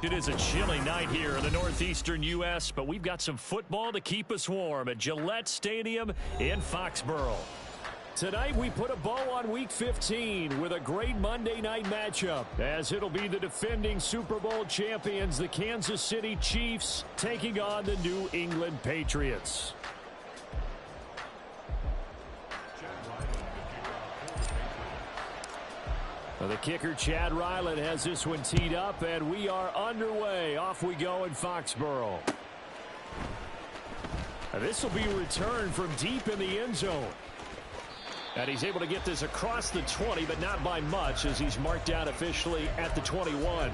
It is a chilly night here in the northeastern U.S., but we've got some football to keep us warm at Gillette Stadium in Foxborough. Tonight we put a bow on Week 15 with a great Monday night matchup, as it'll be the defending Super Bowl champions, the Kansas City Chiefs, taking on the New England Patriots. The kicker, Chad Ryland, has this one teed up, and we are underway. Off we go in Foxborough. This will be returned from deep in the end zone. And he's able to get this across the 20, but not by much, as he's marked out officially at the 21.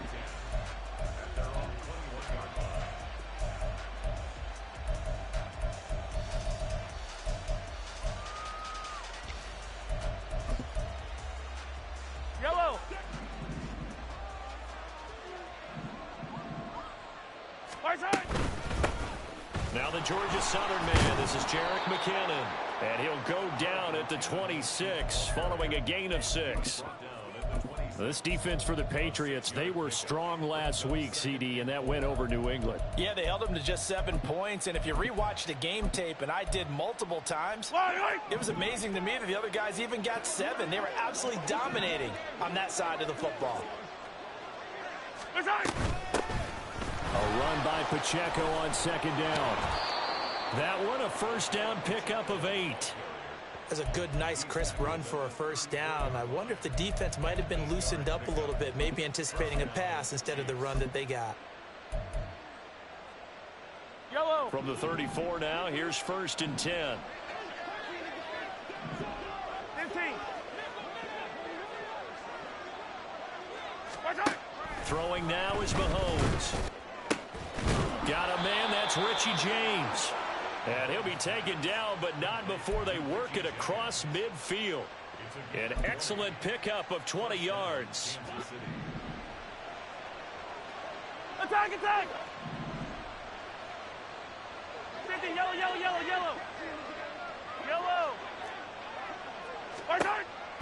Yellow. Now the Georgia Southern man, this is Jerick McKinnon. And he'll go down at the 26 following a gain of 6. This defense for the Patriots, they were strong last week, CD, and that went over New England. Yeah, they held them to just 7 points, and if you rewatch the game tape, and I did multiple times, it was amazing to me that the other guys even got 7. They were absolutely dominating on that side of the football. A run by Pacheco on second down. That one, a first down pickup of 8. That's a good, nice, crisp run for a first down. I wonder if the defense might have been loosened up a little bit, maybe anticipating a pass instead of the run that they got. Yellow. From the 34 now, here's 1st and 10. 15. Throwing now is Mahomes. Got a man, that's Richie James. And he'll be taken down, but not before they work it across midfield. An excellent pickup of 20 yards. Attack, attack! 50, yellow, yellow, yellow, yellow. Yellow.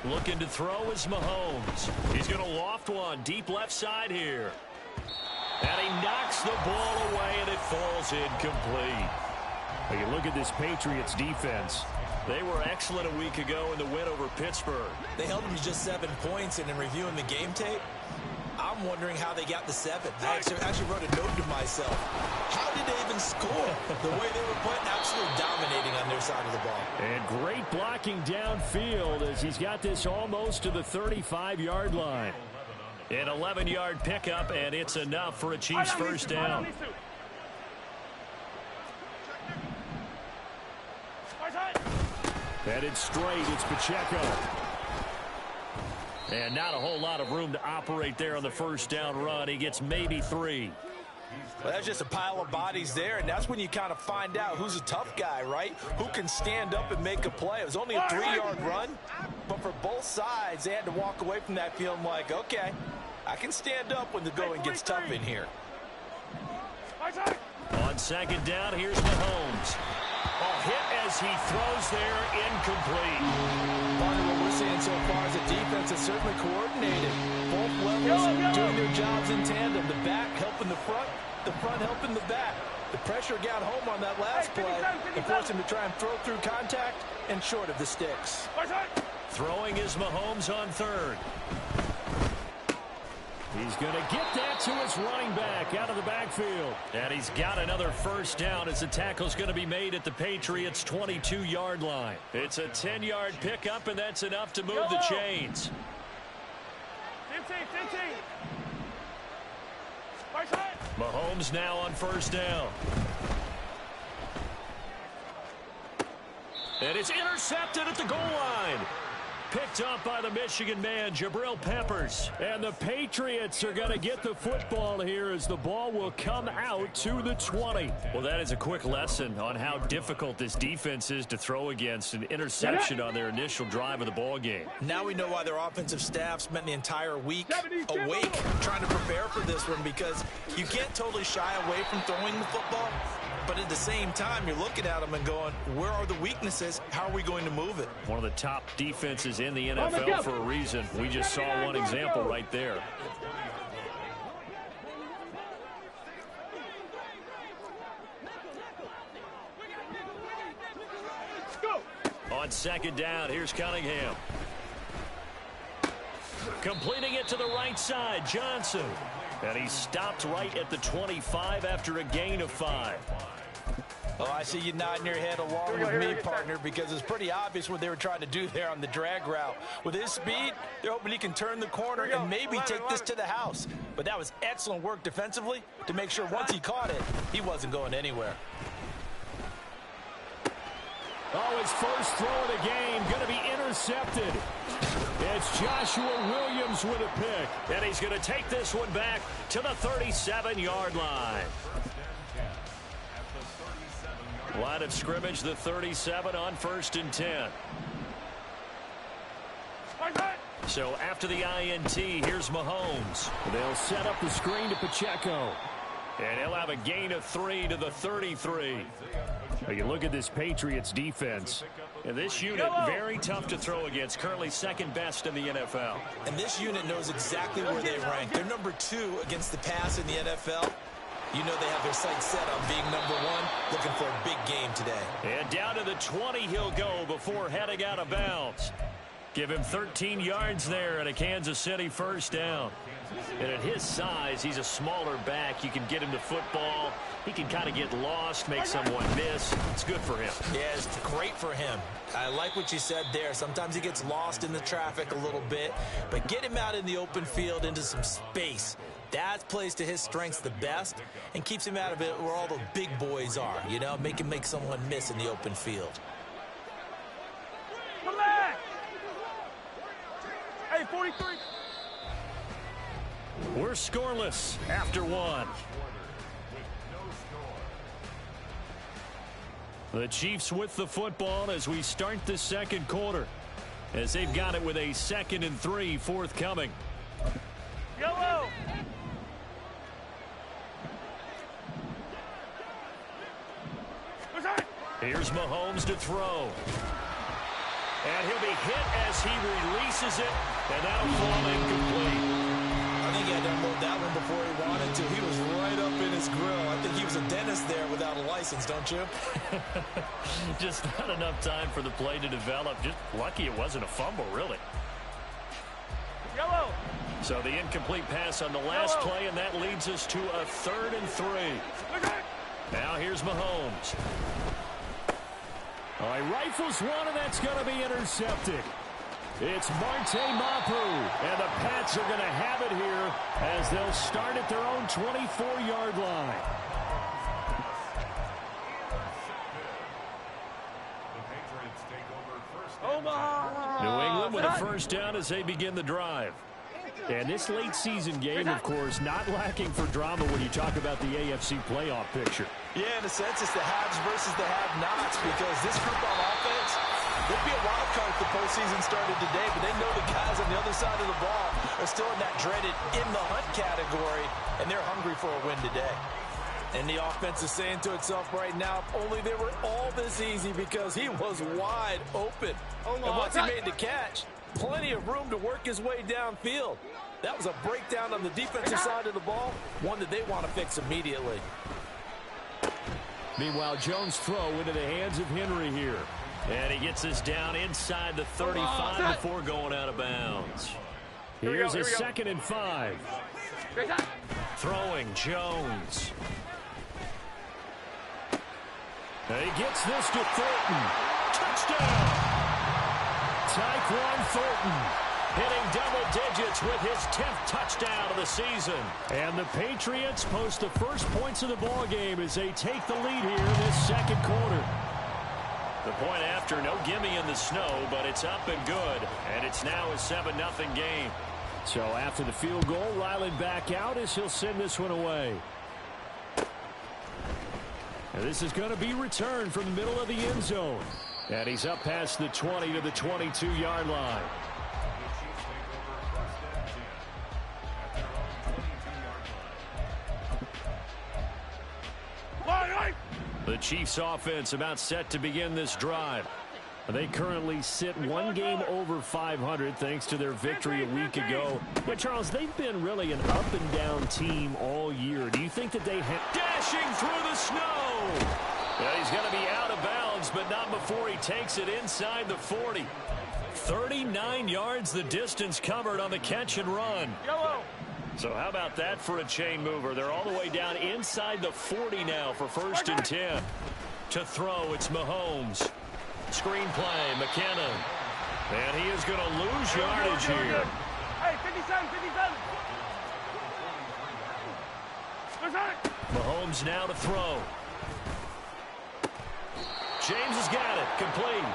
Looking to throw is Mahomes. He's going to loft one deep left side here. And he knocks the ball away, and it falls incomplete. You look at this Patriots defense. They were excellent a week ago in the win over Pittsburgh. They held them to just 7 points, and in reviewing the game tape, I'm wondering how they got the 7. I actually wrote a note to myself. How did they even score? The way they were playing, absolutely dominating on their side of the ball. And great blocking downfield as he's got this almost to the 35-yard line. An 11-yard pickup, and it's enough for a Chiefs first down. Headed straight, it's Pacheco. And not a whole lot of room to operate there on the first down run. He gets maybe 3. Well, that's just a pile of bodies there, and that's when you kind of find out who's a tough guy, right? Who can stand up and make a play. It was only a 3-yard run, but for both sides, they had to walk away from that feeling like, okay, I can stand up when the going gets tough in here. On second down, here's Mahomes. Hit as he throws there, incomplete. Part of what we're seeing so far is the defense is certainly coordinated. Both levels doing their jobs in tandem. The back helping the front helping the back. The pressure got home on that last play and forced him to try and throw through contact and short of the sticks. Throwing is Mahomes on 3rd. He's going to get that to his running back out of the backfield. And he's got another first down as the tackle's going to be made at the Patriots' 22-yard line. It's a 10-yard pickup, and that's enough to move the chains. 15. Mahomes now on first down. And it's intercepted at the goal line. Picked up by the Michigan man, Jabril Peppers. And the Patriots are going to get the football here as the ball will come out to the 20. Well, that is a quick lesson on how difficult this defense is to throw against. An interception on their initial drive of the ball game. Now we know why their offensive staff spent the entire week awake trying to prepare for this one, because you can't totally shy away from throwing the football. But at the same time, you're looking at them and going, where are the weaknesses? How are we going to move it? One of the top defenses in the NFL for a reason. We just saw one example right there. On second down, here's Cunningham. Completing it to the right side, Johnson. And he stopped right at the 25 after a gain of 5. Oh, I see you nodding your head along with me, partner, because it's pretty obvious what they were trying to do there on the drag route. With his speed, they're hoping he can turn the corner and maybe take this to the house. But that was excellent work defensively to make sure once he caught it, he wasn't going anywhere. Oh, his first throw of the game going to be intercepted. It's Joshua Williams with a pick. And he's going to take this one back to the 37-yard line. Line of scrimmage, the 37 on 1st and 10. So after the INT, here's Mahomes. They'll set up the screen to Pacheco. And he'll have a gain of 3 to the 33. Now you look at this Patriots defense. And this unit, very tough to throw against. Currently second best in the NFL. And this unit knows exactly where they rank. They're number 2 against the pass in the NFL. You know they have their sights set on being number 1, looking for a big game today. And down to the 20 he'll go before heading out of bounds. Give him 13 yards there and a Kansas City first down. And at his size, he's a smaller back. You can get him to football. He can kind of get lost, make someone miss. It's good for him. Yeah, it's great for him. I like what you said there. Sometimes he gets lost in the traffic a little bit. But get him out in the open field into some space. That plays to his strengths the best and keeps him out of it where all the big boys are. You know, make him make someone miss in the open field. Come back! Hey, 43. We're scoreless after 1. The Chiefs with the football as we start the second quarter, as they've got it with a 2nd and 3 forthcoming. Yellow! Here's Mahomes to throw. And he'll be hit as he releases it, and that'll fall incomplete. I think he had to unload that one before he wanted to. He was right up in his grill. I think he was a dentist there without a license, don't you? Just not enough time for the play to develop. Just lucky it wasn't a fumble, really. Yellow! So the incomplete pass on the last play, and that leads us to a 3rd and 3. Now here's Mahomes. All right, rifles one, and that's going to be intercepted. It's Marte Mapu, and the Pats are going to have it here as they'll start at their own 24-yard line. New England with a first down as they begin the drive. And this late season game, of course, not lacking for drama when you talk about the AFC playoff picture. Yeah, in a sense, it's the haves versus the have-nots, because this group on offense, they'd be a wild card if the postseason started today, but they know the guys on the other side of the ball are still in that dreaded in-the-hunt category, and they're hungry for a win today. And the offense is saying to itself right now, if only they were all this easy, because he was wide open. And once he made the catch, plenty of room to work his way downfield. That was a breakdown on the defensive side of the ball, one that they want to fix immediately. Meanwhile, Jones' throw into the hands of Henry here. And he gets this down inside the 35 before going out of bounds. Here's a 2nd and 5. Throwing Jones. And he gets this to Thornton. Touchdown! Tyquan Thornton hitting double digits with his 10th touchdown of the season. And the Patriots post the first points of the ball game as they take the lead here in this second quarter. The point after, no gimme in the snow, but it's up and good. And it's now a 7-0 game. So after the field goal, Ryland back out as he'll send this one away. And this is going to be returned from the middle of the end zone. And he's up past the 20 to the 22-yard line. The Chiefs offense about set to begin this drive. They currently sit one game over 500 thanks to their victory a week ago. But, Charles, they've been really an up-and-down team all year. Do you think that they have... Dashing through the snow! Yeah, he's going to be out of bounds runs, but not before he takes it inside the 40. 39 yards the distance covered on the catch and run. Yellow. So how about that for a chain mover? They're all the way down inside the 40 now for 1st and 10. To throw, it's Mahomes. Screen play, McKinnon. And he is going to lose yardage here. Hey, 57, 57. Mahomes now to throw. James has got it, complete.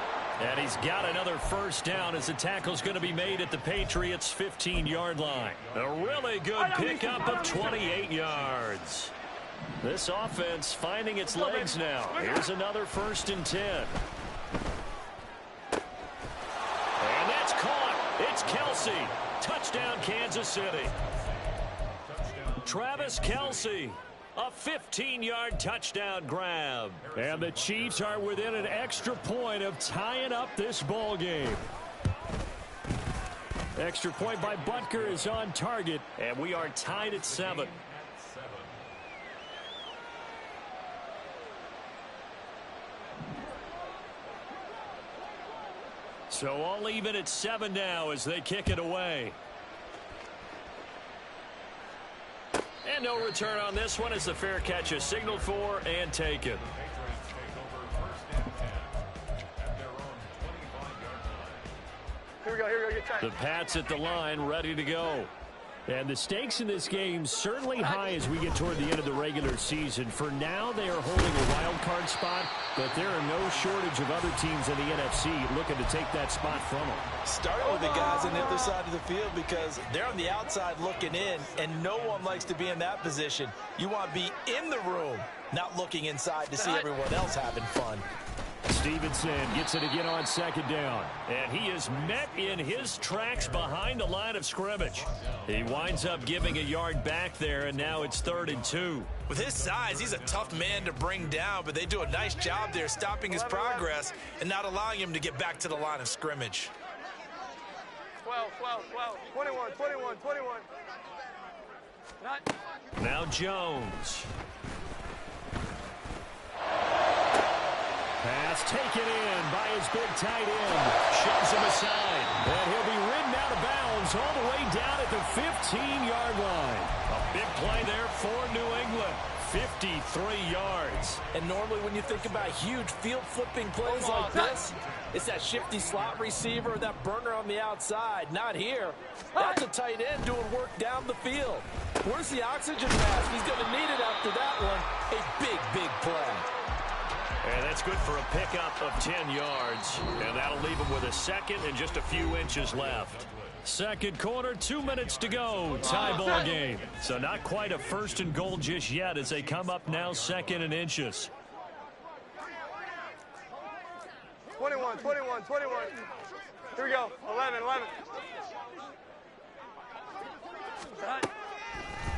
And he's got another 1st down as the tackle's going to be made at the Patriots' 15-yard line. A really good pickup of 28 yards. This offense finding its legs now. Here's another 1st and 10. And that's caught. It's Kelce. Touchdown, Kansas City. Travis Kelce. A 15-yard touchdown grab. And the Chiefs are within an extra point of tying up this ball game. Extra point by Butker is on target, and we are tied at 7. So all even at 7 now as they kick it away. And no return on this one as the fair catch is signaled for and taken. Here we go, get time. The Pats at the line, ready to go. And the stakes in this game certainly high as we get toward the end of the regular season. For now, they are holding a wild card spot, but there are no shortage of other teams in the NFC looking to take that spot from them. Starting with the guys on the other side of the field because they're on the outside looking in, and no one likes to be in that position. You want to be in the room, not looking inside to see everyone else having fun. Stevenson gets it again on 2nd down. And he is met in his tracks behind the line of scrimmage. He winds up giving a yard back there, and now it's 3rd and 2. With his size, he's a tough man to bring down, but they do a nice job there stopping his progress and not allowing him to get back to the line of scrimmage. 12, 21. Not. Now Jones. Pass taken in by his big tight end. Shoves him aside. And he'll be ridden out of bounds all the way down at the 15-yard line. A big play there for New England. 53 yards. And normally when you think about huge field-flipping plays like this, it's that shifty slot receiver, that burner on the outside. Not here. That's a tight end doing work down the field. Where's the oxygen mask? He's going to need it after that one. A big, big play. And that's good for a pickup of 10 yards. And that'll leave him with a 2nd and just a few inches left. 2nd quarter, 2 minutes to go. Tie ball game. So not quite a 1st and goal just yet as they come up now 2nd and inches. 21. Here we go. 11.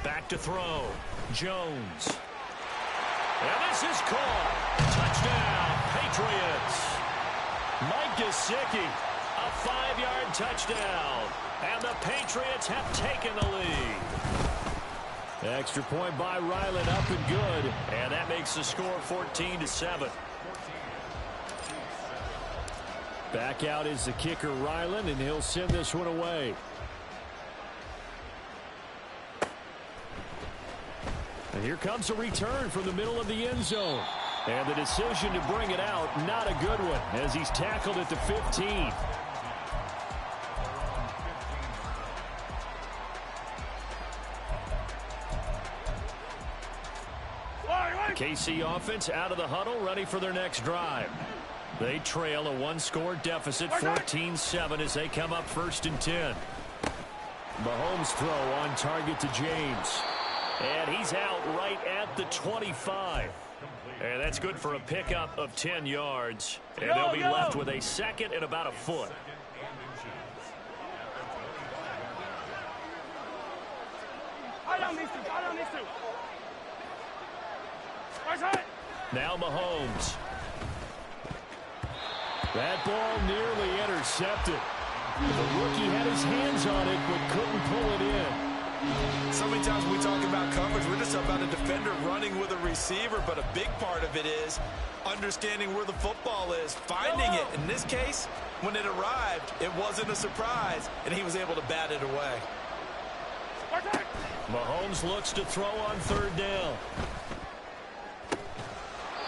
Back to throw. Jones. And this is caught. Touchdown, Patriots. Mike Gesicki, a 5-yard touchdown. And the Patriots have taken the lead. Extra point by Ryland, up and good. And that makes the score 14-7. Back out is the kicker, Ryland, and he'll send this one away. And here comes a return from the middle of the end zone. And the decision to bring it out, not a good one, as he's tackled at the 15. The KC offense out of the huddle, ready for their next drive. They trail a 1-score deficit, 14-7, as they come up 1st and 10. Mahomes throw on target to James. And he's out right at the 25. And that's good for a pickup of 10 yards. And they'll be left with a 2nd and about a foot. I don't need to. Now Mahomes. That ball nearly intercepted. The rookie had his hands on it but couldn't pull it in. So many times when we talk about coverage, we're just about a defender running with a receiver, but a big part of it is understanding where the football is, finding it. In this case, when it arrived, it wasn't a surprise, and he was able to bat it away. Mahomes looks to throw on third down.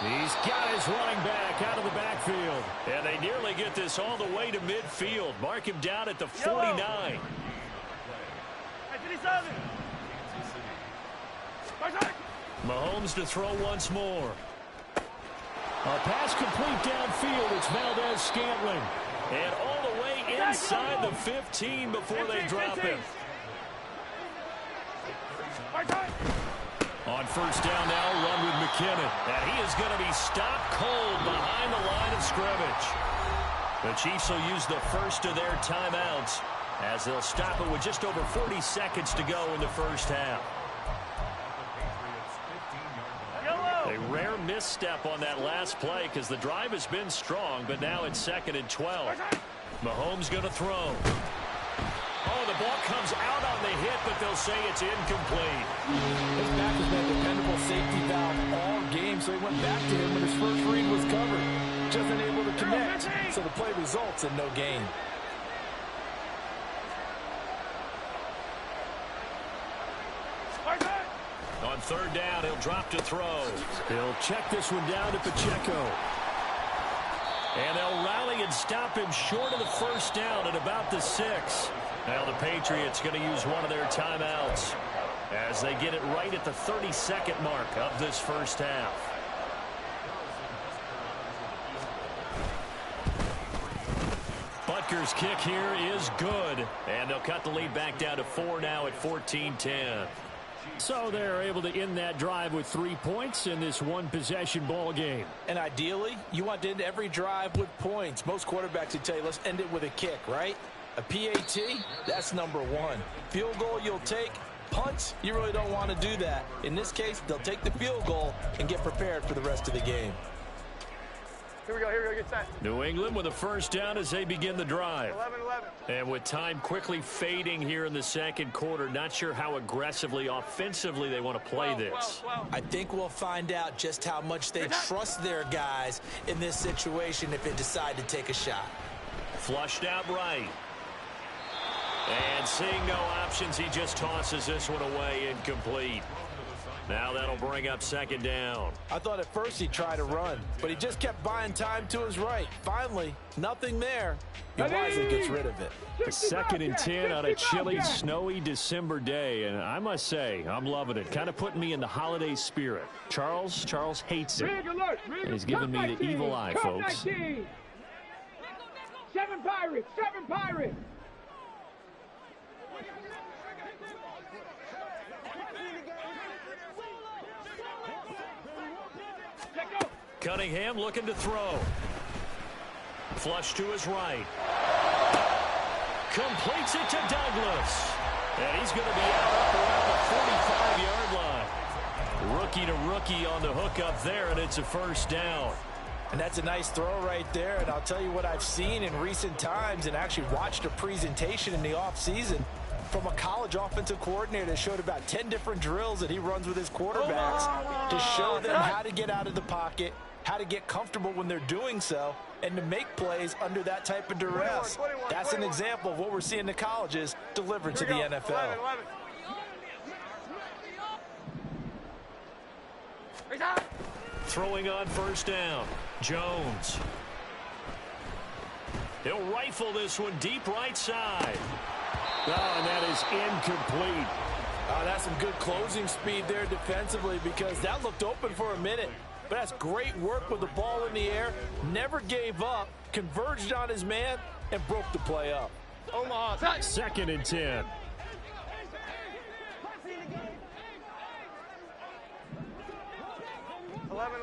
He's got his running back out of the backfield. And they nearly get this all the way to midfield. Mark him down at the 49. Mahomes to throw once more. A pass complete downfield. It's Valdez-Scantling. And all the way inside the 15 before they drop him. On first down now, run with McKinnon. And he is going to be stopped cold behind the line of scrimmage. The Chiefs will use the first of their timeouts as they'll stop it with just over 40 seconds to go in the first half. A rare misstep on that last play because the drive has been strong, but now it's 2nd and 12. Mahomes going to throw. Oh, the ball comes out on the hit, but they'll say it's incomplete. His back has been a dependable safety valve all game, so he went back to him when his first read was covered. Just unable to connect, so the play results in no gain. On third down, he'll drop to throw. He'll check this one down to Pacheco. And they'll rally and stop him short of the first down at about the 6. Now the Patriots going to use one of their timeouts as they get it right at the 32nd mark of this first half. Butker's kick here is good. And they'll cut the lead back down to 4 now at 14-10. So they're able to end that drive with 3 points in this one-possession ball game. And ideally, you want to end every drive with points. Most quarterbacks would tell you, let's end it with a kick, right? A PAT, that's number 1. Field goal you'll take. Punts, you really don't want to do that. In this case, they'll take the field goal and get prepared for the rest of the game. Here we go, get set. New England with a first down as they begin the drive. 11-11. And with time quickly fading here in the second quarter, not sure how aggressively, offensively they want to play this. I think we'll find out just how much they trust their guys in this situation if they decide to take a shot. Flushed out right. And seeing no options, he just tosses this one away incomplete. Now that'll bring up second down. I thought at first he'd try to run, but he just kept buying time to his right. Finally, nothing there. He wisely gets rid of it. The 2nd and 10 on a chilly, snowy December day. And I must say, I'm loving it. Kind of putting me in the holiday spirit. Charles hates it. And he's giving me the evil eye, folks. 7 Pirates, 7 Pirates. Cunningham looking to throw. Flush to his right. Completes it to Douglas. And he's going to be out around the 45-yard line. Rookie to rookie on the hook up there, and it's a first down. And that's a nice throw right there. And I'll tell you what I've seen in recent times and actually watched a presentation in the offseason from a college offensive coordinator that showed about 10 different drills that he runs with his quarterbacks to show them how to get out of the pocket, how to get comfortable when they're doing so, and to make plays under that type of duress. That's an example of what we're seeing in the colleges delivered to the NFL. 11. Throwing on first down. Jones. He'll rifle this one deep right side. Oh, and that is incomplete. That's some good closing speed there defensively because that looked open for a minute. But that's great work with the ball in the air. Never gave up, converged on his man, and broke the play up. Omaha. 2nd and 10. Eleven.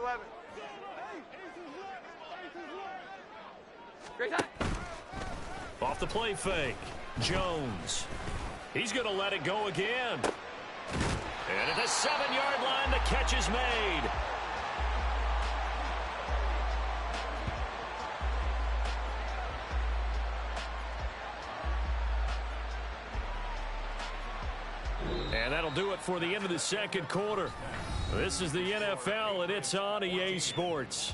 Great time. Off the play fake. Jones. He's going to let it go again. And at the 7-yard line, the catch is made. And that'll do it for the end of the second quarter. This is the NFL, and it's on EA Sports.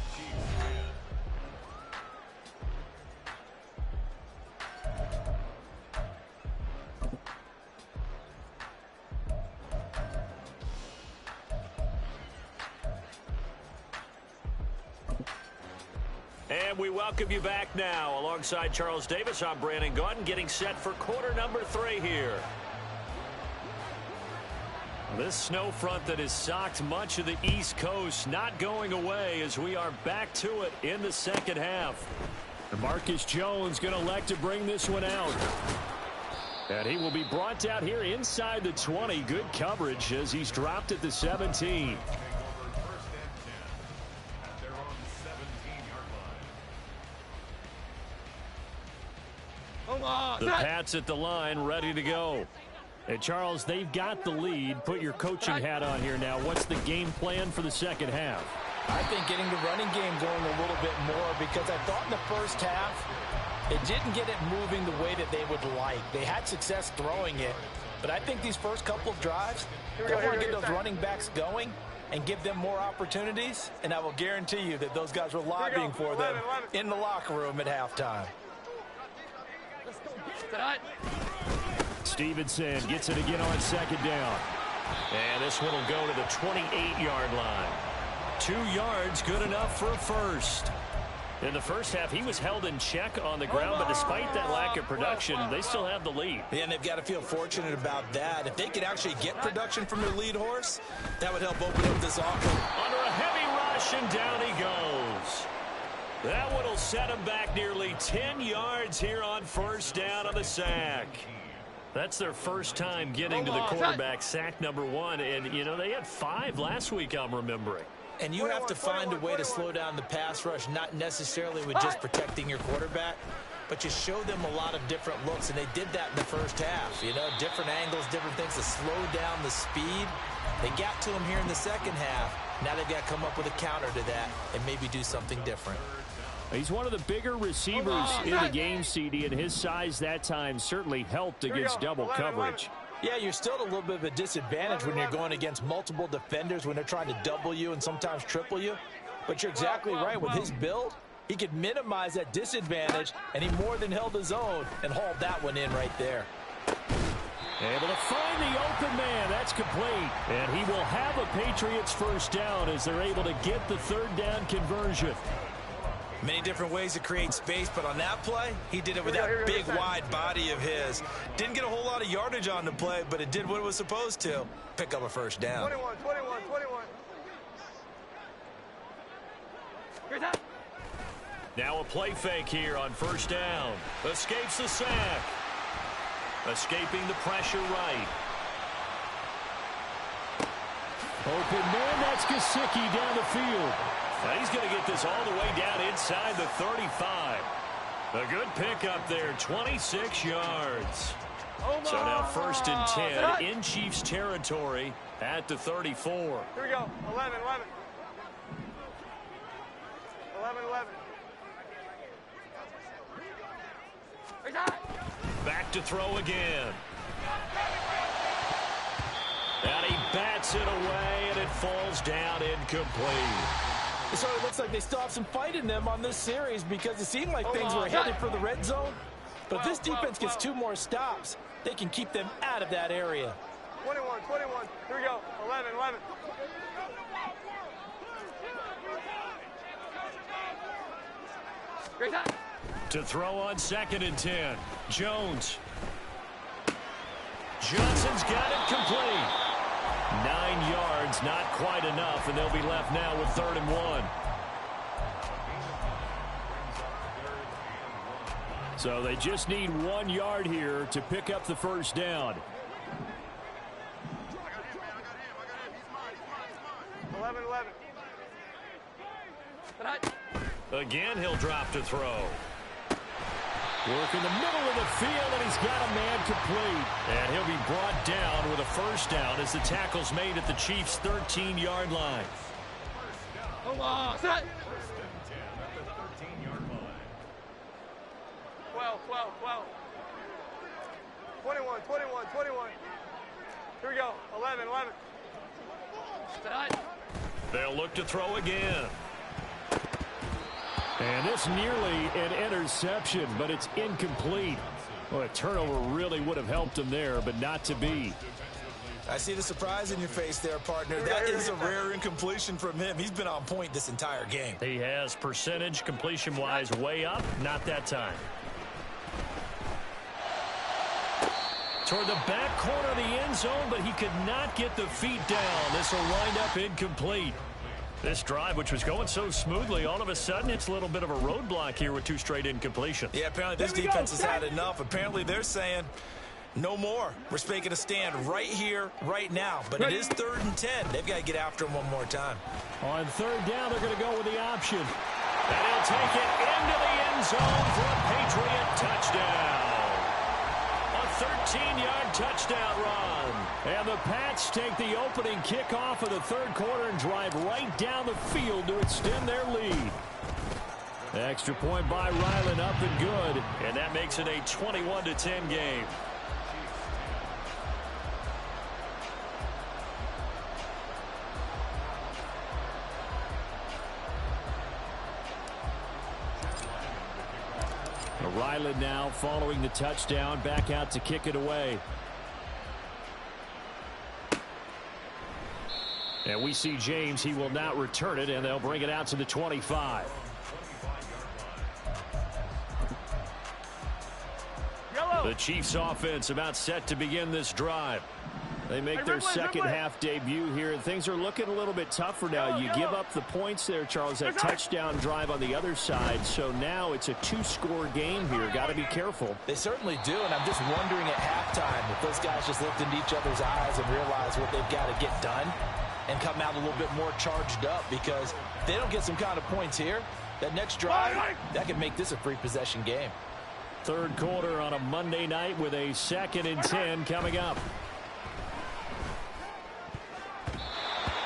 And we welcome you back now. Alongside Charles Davis, I'm Brandon Gaudin, getting set for quarter number 3 here. This snow front that has socked much of the East Coast not going away as we are back to it in the second half. Marcus Jones going to elect to bring this one out. And he will be brought out here inside the 20. Good coverage as he's dropped at the 17. The Pats at the line, ready to go. And Charles, they've got the lead. Put your coaching hat on here now. What's the game plan for the second half? I think getting the running game going a little bit more, because I thought in the first half it didn't get it moving the way that they would like. They had success throwing it, but I think these first couple of drives, they want to get those running backs going and give them more opportunities, and I will guarantee you that those guys were lobbying for them in the locker room at halftime. Stevenson gets it again on second down. And this one will go to the 28-yard line. 2 yards, good enough for a first. In the first half, he was held in check on the ground, but despite that lack of production, they still have the lead. Yeah, and they've got to feel fortunate about that. If they could actually get production from their lead horse, that would help open up this offense. Under a heavy rush, and down he goes. That one will set him back nearly 10 yards here on first down on the sack. That's their first time getting to the quarterback, sack number 1. And, you know, they had 5 last week, I'm remembering. And you have to find a way to slow down the pass rush, not necessarily with just protecting your quarterback, but you show them a lot of different looks, and they did that in the first half. You know, different angles, different things to slow down the speed. They got to him here in the second half. Now they've got to come up with a counter to that and maybe do something different. He's one of the bigger receivers in the game, CD, and his size that time certainly helped against double coverage. Yeah, you're still at a little bit of a disadvantage when you're going against multiple defenders when they're trying to double you and sometimes triple you. But you're exactly right. With his build, he could minimize that disadvantage, and he more than held his own and hauled that one in right there. Able to find the open man. That's complete. And he will have a Patriots first down as they're able to get the third down conversion. Many different ways to create space, but on that play, he did it with that big, wide body of his. Didn't get a whole lot of yardage on the play, but it did what it was supposed to. Pick up a first down. 21. Now a play fake here on first down. Escapes the sack. Escaping the pressure right. Open man, that's Gesicki down the field. Now he's going to get this all the way down inside the 35. A good pickup there, 26 yards. So now first and 10 in Chiefs territory at the 34. Here we go, 11. Back to throw again. And he bats it away, and it falls down incomplete. So it looks like they still have some fight in them on this series because it seemed like things were headed for the red zone. But if this defense gets 2 more stops, they can keep them out of that area. 21. Here we go. 11. Great time. To throw on second and 10. Jones. Johnson's got it complete. 9 yards, not quite enough, and they'll be left now with 3rd and 1. So they just need 1 yard here to pick up the first down. 11. Again, he'll drop to throw. Work in the middle of the field, and he's got a man complete. And he'll be brought down with a first down as the tackle's made at the Chiefs' 13-yard line. 12. 21. Here we go. 11, 11. They'll look to throw again. And this nearly an interception, but it's incomplete. Well, a turnover really would have helped him there, but not to be. I see the surprise in your face there, partner. That is a rare incompletion from him. He's been on point this entire game. He has percentage completion-wise way up, not that time. Toward the back corner of the end zone, but he could not get the feet down. This will wind up incomplete. This drive, which was going so smoothly, all of a sudden it's a little bit of a roadblock here with 2 straight incompletions. Yeah, apparently this defense has had enough. Apparently they're saying no more. We're making a stand right here, right now. But it is 3rd and 10. They've got to get after him one more time. On 3rd down, they're going to go with the option. And he'll take it into the end zone for a Patriot touchdown. A 13-yard touchdown run. And the Pats take the opening kickoff of the 3rd quarter and drive right down the field to extend their lead. Extra point by Ryland, up and good. And that makes it a 21-10 game. Ryland now following the touchdown, back out to kick it away. And we see James. He will not return it, and they'll bring it out to the 25. The Chiefs offense about set to begin this drive. They make their second half debut here, and things are looking a little bit tougher now. You give up the points there, Charles, that touchdown drive on the other side. So now it's a 2-score game here. Got to be careful. They certainly do, and I'm just wondering at halftime if those guys just looked into each other's eyes and realized what they've got to get done and come out a little bit more charged up, because if they don't get some kind of points here, that next drive, that could make this a free possession game. 3rd quarter on a Monday night with a 2nd and 10 coming up.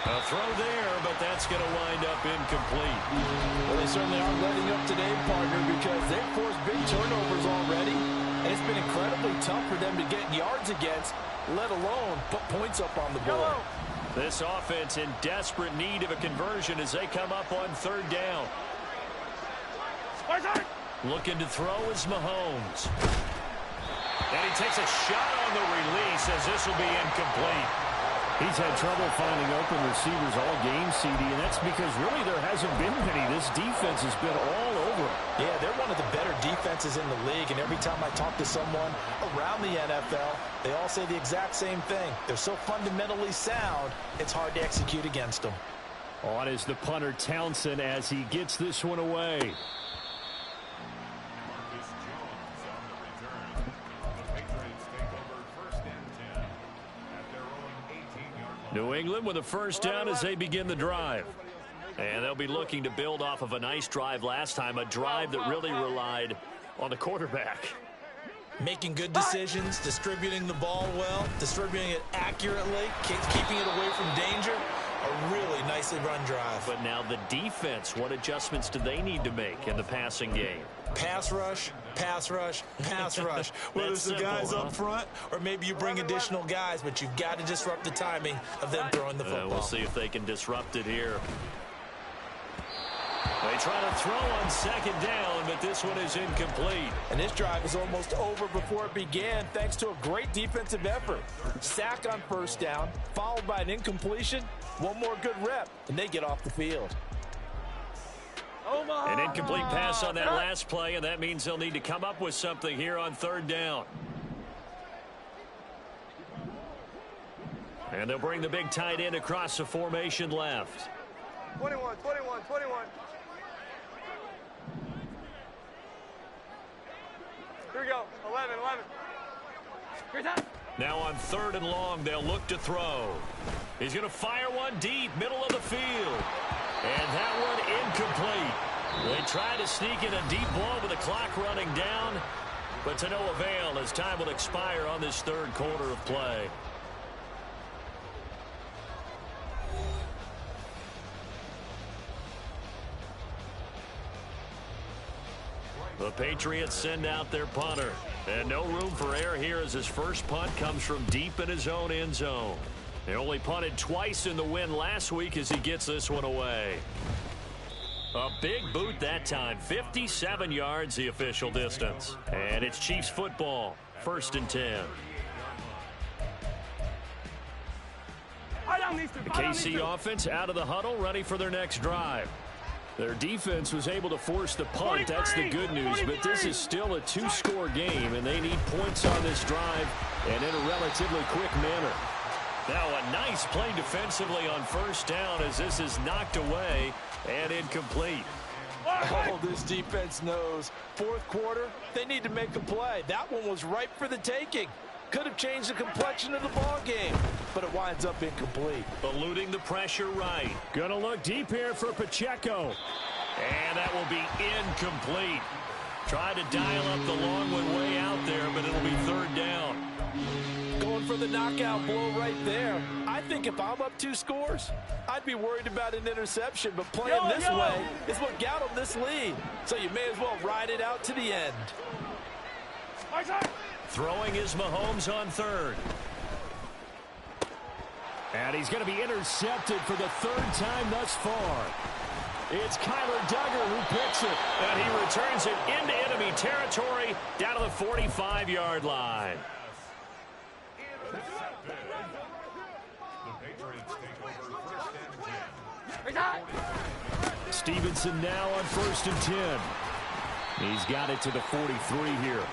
A throw there, but that's going to wind up incomplete. Well, they certainly aren't letting up today, partner, because they've forced big turnovers already, and it's been incredibly tough for them to get yards against, let alone put points up on the board. This offense in desperate need of a conversion as they come up on 3rd down. Looking to throw is Mahomes. And he takes a shot on the release as this will be incomplete. He's had trouble finding open receivers all game, CD, and that's because really there hasn't been many. This defense has been all over him. Yeah, they're one of the better defenses in the league, and every time I talk to someone around the NFL, they all say the exact same thing. They're so fundamentally sound, it's hard to execute against them. On is the punter Townsend as he gets this one away. New England with a 1st down as they begin the drive. And they'll be looking to build off of a nice drive last time, a drive that really relied on the quarterback. Making good decisions, distributing the ball well, distributing it accurately, keeping it away from danger. A really nicely run drive. But now the defense, what adjustments do they need to make in the passing game? Pass rush, pass rush, pass rush. Whether it's the guys up front or maybe you bring additional guys, but you've got to disrupt the timing of them throwing the football. We'll see if they can disrupt it here. They try to throw on 2nd down, but this one is incomplete. And this drive is almost over before it began thanks to a great defensive effort. Sack on 1st down, followed by an incompletion, one more good rep, and they get off the field. An incomplete pass on that last play, and that means they'll need to come up with something here on 3rd down. And they'll bring the big tight end across the formation left. 21, 21, 21. Here we go. 11, 11. Here's that. Now on 3rd and long, they'll look to throw. He's going to fire one deep, middle of the field. And that one incomplete. They try to sneak in a deep ball with the clock running down, but to no avail as time will expire on this 3rd quarter of play. The Patriots send out their punter. And no room for error here as his first punt comes from deep in his own end zone. They only punted twice in the win last week as he gets this one away. A big boot that time. 57 yards the official distance. And it's Chiefs football. 1st and 10. The KC offense out of the huddle, ready for their next drive. Their defense was able to force the punt. That's the good news, but this is still a 2-score game, and they need points on this drive and in a relatively quick manner. Now a nice play defensively on 1st down as this is knocked away and incomplete. Oh, this defense knows. 4th quarter, they need to make a play. That one was ripe for the taking. Could have changed the complexion of the ball game, but it winds up incomplete. Eluding the pressure right. Gonna look deep here for Pacheco. And that will be incomplete. Tried to dial up the long one way out there, but it'll be 3rd down. Going for the knockout blow right there. I think if I'm up 2 scores, I'd be worried about an interception, but playing this way is what got them this lead. So you may as well ride it out to the end. Throwing is Mahomes on 3rd. And he's going to be intercepted for the 3rd time thus far. It's Kyler Duggar who picks it. And he returns it into enemy territory down to the 45-yard line. Stevenson now on 1st and 10. He's got it to the 43 here.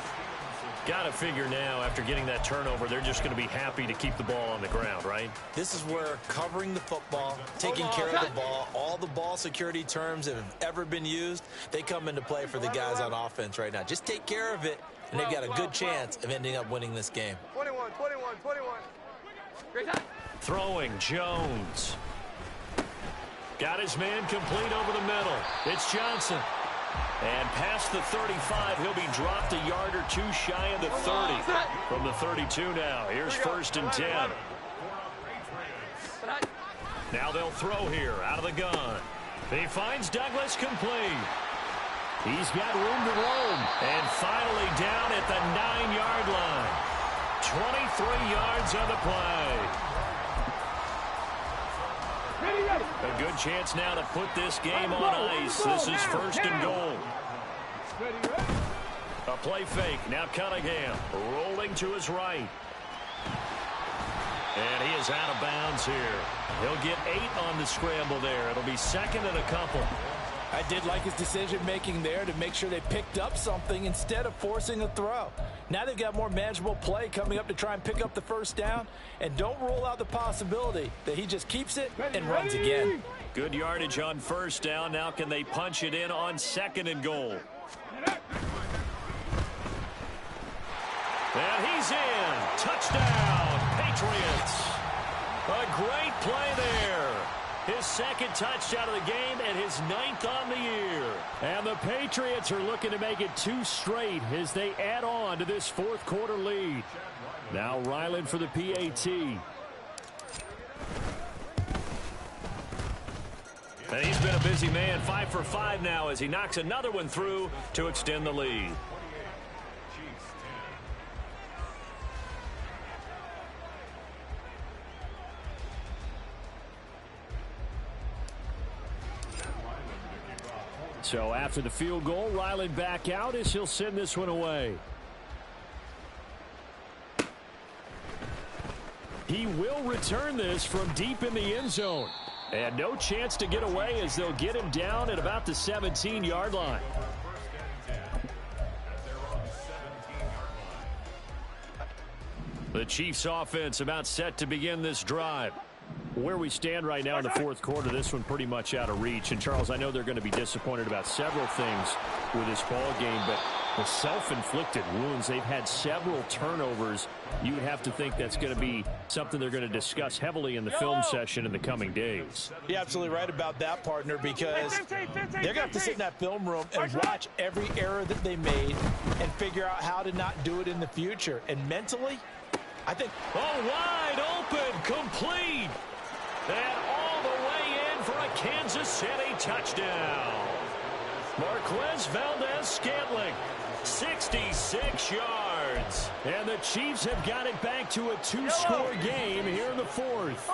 Got to figure now, after getting that turnover, they're just going to be happy to keep the ball on the ground, right? This is where covering the football, taking care of the ball, all the ball security terms that have ever been used, they come into play for the guys on offense right now. Just take care of it, and they've got a good chance of ending up winning this game. 21. Great time. Throwing, Jones. Got his man complete over the middle. It's Johnson. And past the 35, he'll be dropped a yard or 2 shy of the 30. From the 32 now. Here's 1st and 10. Now they'll throw here out of the gun. He finds Douglas complete. He's got room to roam. And finally down at the 9-yard line. 23 yards on the play. A good chance now to put this game on ice. This is 1st and goal. A play fake. Now Cunningham rolling to his right. And he is out of bounds here. He'll get 8 on the scramble there. It'll be 2nd and a couple. I did like his decision-making there to make sure they picked up something instead of forcing a throw. Now they've got more manageable play coming up to try and pick up the 1st down. And don't rule out the possibility that he just keeps it and runs again. Good yardage on 1st down. Now can they punch it in on 2nd and goal? And he's in. Touchdown, Patriots. A great play there. His 2nd touchdown of the game and his 9th on the year. And the Patriots are looking to make it 2 straight as they add on to this 4th quarter lead. Now Ryland for the PAT. And he's been a busy man. 5 for 5 now as he knocks another one through to extend the lead. So after the field goal, Ryland back out as he'll send this one away. He will return this from deep in the end zone. And no chance to get away as they'll get him down at about the 17-yard line. The Chiefs offense about set to begin this drive. Where we stand right now in the 4th quarter, this one pretty much out of reach. And, Charles, I know they're going to be disappointed about several things with this ball game, but the self-inflicted wounds, they've had several turnovers. You would have to think that's going to be something they're going to discuss heavily in the film session in the coming days. You're absolutely right about that, partner, because they're going to have to sit in that film room and watch every error that they made and figure out how to not do it in the future. And mentally, I think... Oh, wide open, complete. And all the way in for a Kansas City touchdown. Marquez Valdez-Scantling, 66 yards. And the Chiefs have got it back to a two-score game here in the fourth.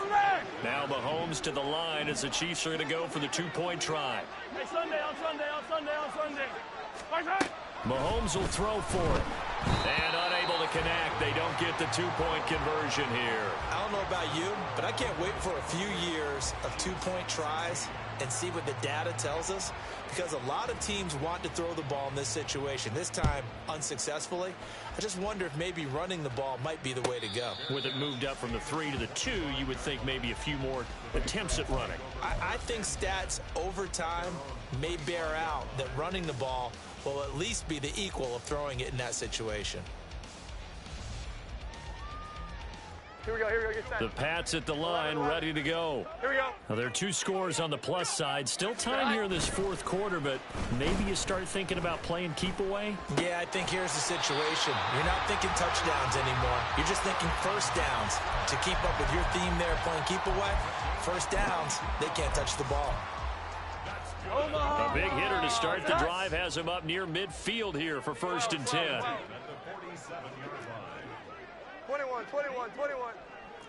Now Mahomes to the line as the Chiefs are going to go for the two-point try. Hey, Sunday. Mahomes will throw for it. And unable to connect. They don't get the two-point conversion here. I don't know about you, but I can't wait for a few years of two-point tries and see what the data tells us, because a lot of teams want to throw the ball in this situation. This time, unsuccessfully. I just wonder if maybe running the ball might be the way to go. With it moved up from the 3 to the 2, you would think maybe a few more attempts at running. I think stats over time may bear out that running the ball will at least be the equal of throwing it in that situation. Here we go, get set. The Pats at the line, ready to go. Here we go. Now, there are 2 scores on the plus side. Still time here in this fourth quarter, but maybe you start thinking about playing keep away? Yeah, I think here's the situation. You're not thinking touchdowns anymore. You're just thinking first downs. To keep up with your theme there, playing keep away, first downs, they can't touch the ball. A big hitter to start the drive has him up near midfield here for 1st and 10. 21.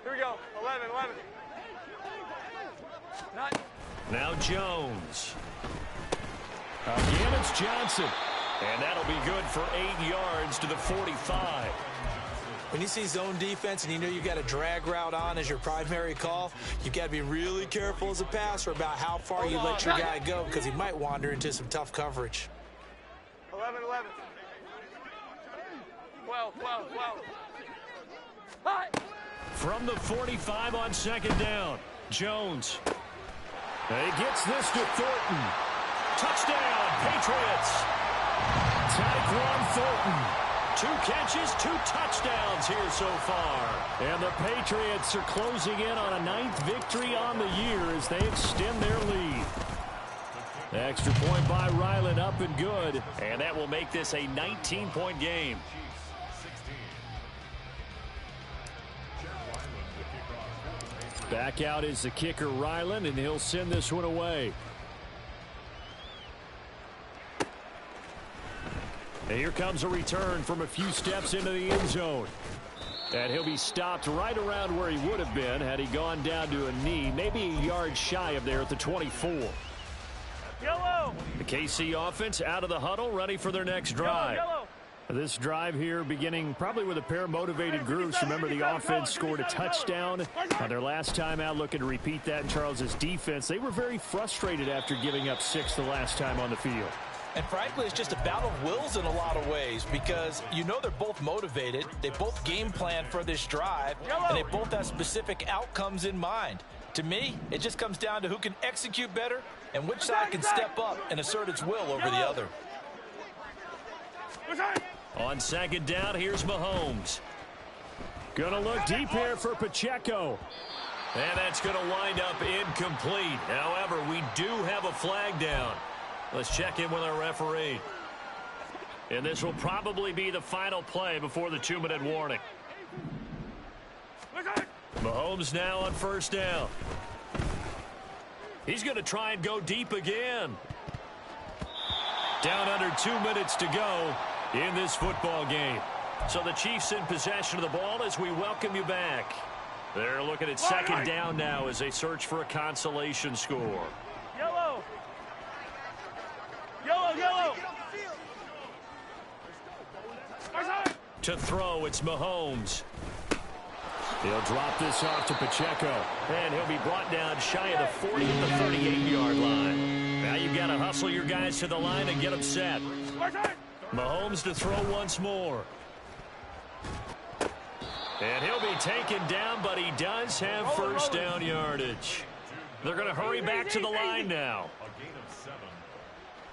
Here we go. 11. Now Jones. Again, it's Johnson. And that'll be good for 8 yards to the 45. When you see zone defense and you know you've got a drag route on as your primary call, you've got to be really careful as a passer about how far you let your guy go, because he might wander into some tough coverage. 11. 12. From the 45 on 2nd down, Jones. He gets this to Thornton. Touchdown, Patriots. Tyquan Thornton. 2 catches, 2 touchdowns here so far. And the Patriots are closing in on a 9th victory on the year as they extend their lead. Extra point by Ryland, up and good. And that will make this a 19-point game. Back out is the kicker, Ryland, and he'll send this one away. And here comes a return from a few steps into the end zone. And he'll be stopped right around where he would have been had he gone down to a knee, maybe a yard shy of there at the 24. Yellow. The KC offense out of the huddle, ready for their next drive. Yellow. This drive here beginning probably with a pair of motivated groups. Remember, the offense scored a touchdown. Their last time out, looking to repeat that in Charles's defense. They were very frustrated after giving up 6 the last time on the field. And frankly, it's just a battle of wills in a lot of ways, because you know they're both motivated. They both game plan for this drive, and they both have specific outcomes in mind. To me, it just comes down to who can execute better and which side can step up and assert its will over the other. On 2nd down, here's Mahomes. Gonna look deep here for Pacheco. And that's gonna wind up incomplete. However, we do have a flag down. Let's check in with our referee. And this will probably be the final play before the 2-minute warning. Mahomes now on 1st down. He's going to try and go deep again. Down under 2 minutes to go in this football game. So the Chiefs in possession of the ball as we welcome you back. They're looking at 2nd down now as they search for a consolation score. Yellow. To throw, it's Mahomes. He'll drop this off to Pacheco. And he'll be brought down shy of the 40 at the 38-yard line. Now you've got to hustle your guys to the line and get them set. Mahomes to throw once more. And he'll be taken down, but he does have 1st down yardage. They're going to hurry back to the line now. A gain of 7.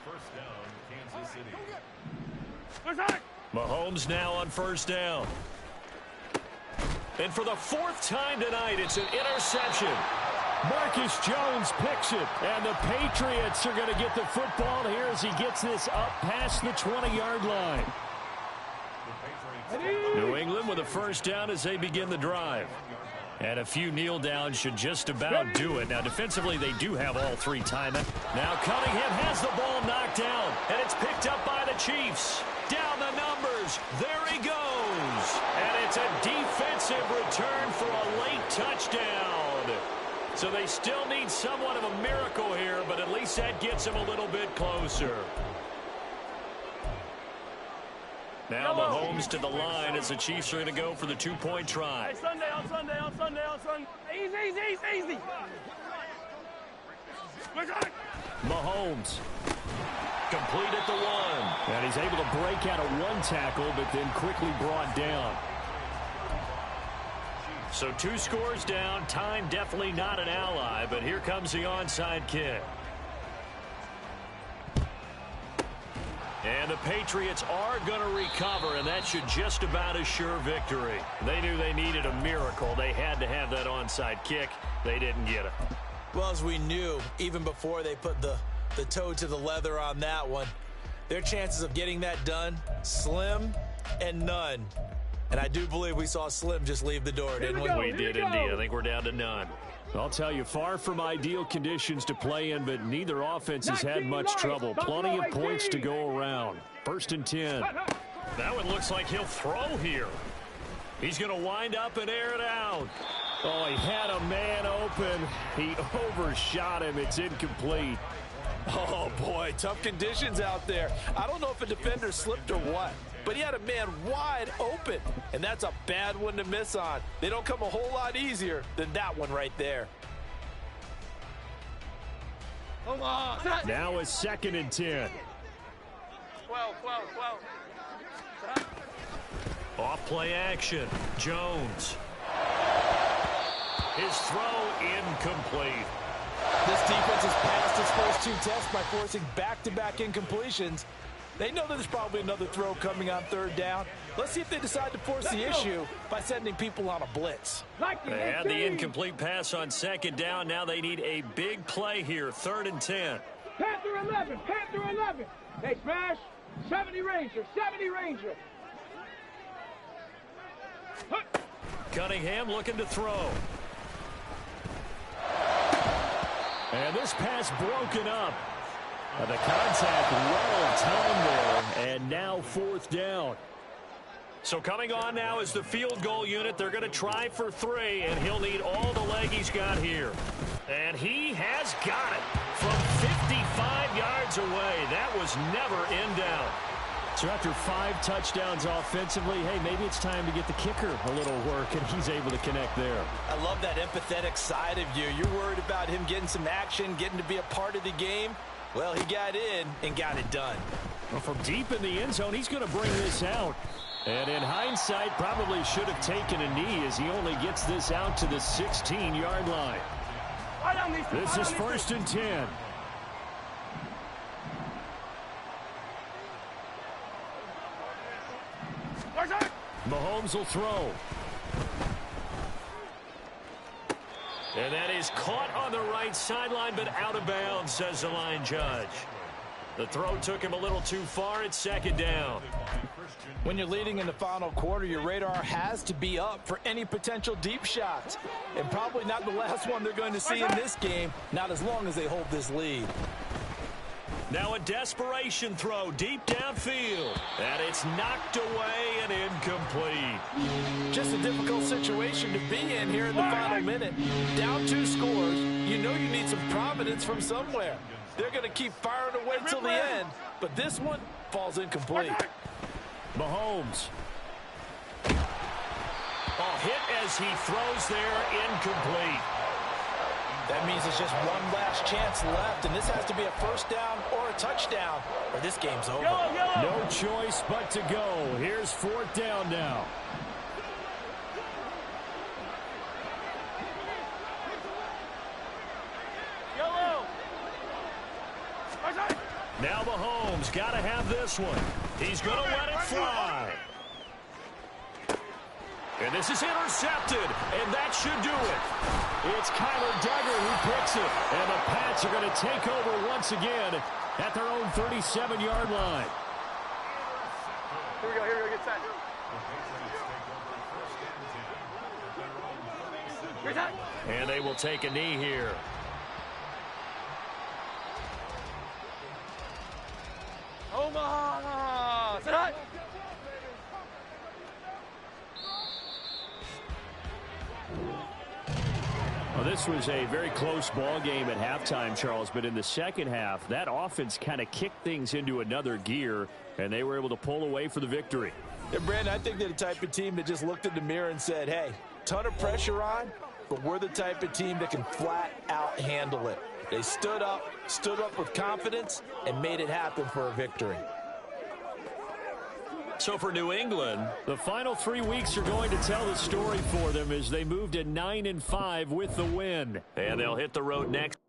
1st down, Kansas City. Mahomes now on 1st down. And for the 4th time tonight, it's an interception. Marcus Jones picks it, and the Patriots are going to get the football here as he gets this up past the 20-yard line. New England with a 1st down as they begin the drive. And a few kneel downs should just about do it. Now, defensively, they do have all three timing. Now, Cunningham has the ball knocked down, and it's picked up by the Chiefs. Down the numbers. There he goes. And it's a defensive return for a late touchdown. So they still need somewhat of a miracle here, but at least that gets them a little bit closer. Now Mahomes to the line as the Chiefs are going to go for the two-point try. Hey, Sunday, on Sunday. Easy. Mahomes complete at the one. And he's able to break out of one tackle, but then quickly brought down. So 2 scores down. Time definitely not an ally, but here comes the onside kick. And the Patriots are going to recover, and that should just about assure victory. They knew they needed a miracle. They had to have that onside kick. They didn't get it. Well, as we knew, even before they put the toe to the leather on that one, their chances of getting that done, slim and none. And I do believe we saw Slim just leave the door, didn't we? We did indeed. I think we're down to none. I'll tell you, far from ideal conditions to play in, but neither offense has had much trouble. Plenty of points to go around. 1st and 10. Now it looks like he'll throw here. He's going to wind up and air it out. Oh, he had a man open. He overshot him. It's incomplete. Oh, boy, tough conditions out there. I don't know if a defender slipped or what, but he had a man wide open, and that's a bad one to miss on. They don't come a whole lot easier than that one right there. Now a 2nd and 10. 12. Off play action. Jones. His throw incomplete. This defense has passed its first 2 tests by forcing back-to-back incompletions. They know that there's probably another throw coming on 3rd down. Let's see if they decide to force the issue by sending people on a blitz. They had the incomplete pass on 2nd down. Now they need a big play here. 3rd and 10. Panther 11. Hey, smash. 70 Ranger. Cunningham looking to throw. And this pass broken up. The contact well timed there, and now 4th down. So coming on now is the field goal unit. They're going to try for 3, and he'll need all the leg he's got here. And he has got it from 55 yards away. That was never in doubt. So after 5 touchdowns offensively, hey, maybe it's time to get the kicker a little work, and he's able to connect there. I love that empathetic side of you. You're worried about him getting some action, getting to be a part of the game. Well, he got in and got it done. Well, from deep in the end zone, he's going to bring this out. And in hindsight, probably should have taken a knee as he only gets this out to the 16-yard line. This is 1st and 10. Mahomes will throw. And that is caught on the right sideline, but out of bounds, says the line judge. The throw took him a little too far. It's 2nd down. When you're leading in the final quarter, your radar has to be up for any potential deep shots. And probably not the last one they're going to see in this game, not as long as they hold this lead. Now a desperation throw deep downfield. And it's knocked away and incomplete. Just a difficult situation to be in here in the final minute. Down 2 scores. You know you need some providence from somewhere. They're going to keep firing away till the end. But this one falls incomplete. Mahomes. Oh, hit as he throws there, incomplete. That means it's just one last chance left, and this has to be a 1st down or a touchdown, or this game's over. No choice but to go. Here's 4th down now. Now Mahomes got to have this one. He's going to let it fly. And this is intercepted, and that should do it. It's Kyler Duggar who picks it, and the Pats are going to take over once again at their own 37-yard line. Here we go, get set. And they will take a knee here. Omaha! Sit high! Well, this was a very close ball game at halftime, Charles, but in the second half, that offense kind of kicked things into another gear, and they were able to pull away for the victory. Yeah, Brandon, I think they're the type of team that just looked in the mirror and said, hey, ton of pressure on, but we're the type of team that can flat out handle it. They stood up with confidence, and made it happen for a victory. So for New England, the final 3 weeks are going to tell the story for them as they move to 9-5 with the win. And they'll hit the road next.